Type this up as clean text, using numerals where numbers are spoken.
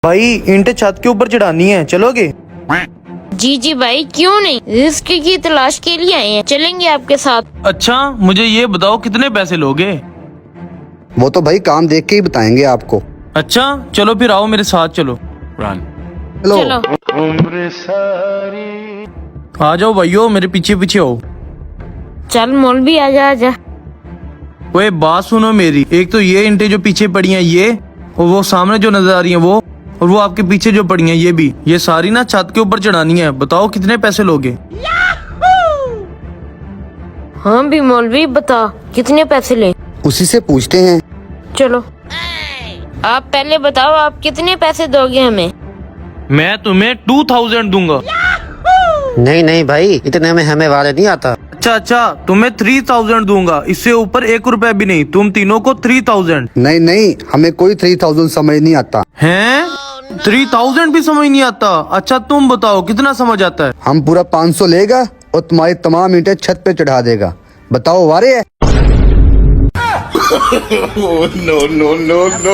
भाई ईंटें छत के ऊपर चढ़ानी है, चलोगे? जी जी भाई, क्यों नहीं, रिस्क की तलाश के लिए आए हैं, चलेंगे आपके साथ। अच्छा मुझे ये बताओ कितने पैसे लोगे? वो तो भाई काम देख के ही बताएंगे आपको। अच्छा चलो फिर आओ मेरे साथ चलो। चलो चलो आ जाओ भाइयों, मेरे पीछे पीछे आओ। चल मौलवी, आजा आजा। ओए बात सुनो मेरी, एक तो ये ईंटें जो पीछे पड़ी हैं ये, और वो सामने जो नजर आ रही हैं वो, और वो आपके पीछे जो पड़ी हैं ये भी, ये सारी ना छत के ऊपर चढ़ानी है। बताओ कितने पैसे लोगे? हाँ भी मौलवी, बता कितने पैसे ले। उसी से पूछते हैं। चलो आप पहले बताओ, आप कितने पैसे दोगे हमें? मैं तुम्हें 2000 दूंगा। नहीं नहीं भाई, इतने में हमें वाले नहीं आता। अच्छा तुम्हें 3000 दूंगा, इससे ऊपर 1 रुपया भी नहीं। तुम तीनों को 3000। नहीं नहीं, हमें कोई 3000 समझ नहीं आता। हैं? 3000 भी समझ नहीं आता? अच्छा तुम बताओ कितना समझ आता है? हम पूरा 500 लेगा और तुम्हारी तमाम ईंटें छत पे चढ़ा देगा। बताओ वारे है? no, no, no, no.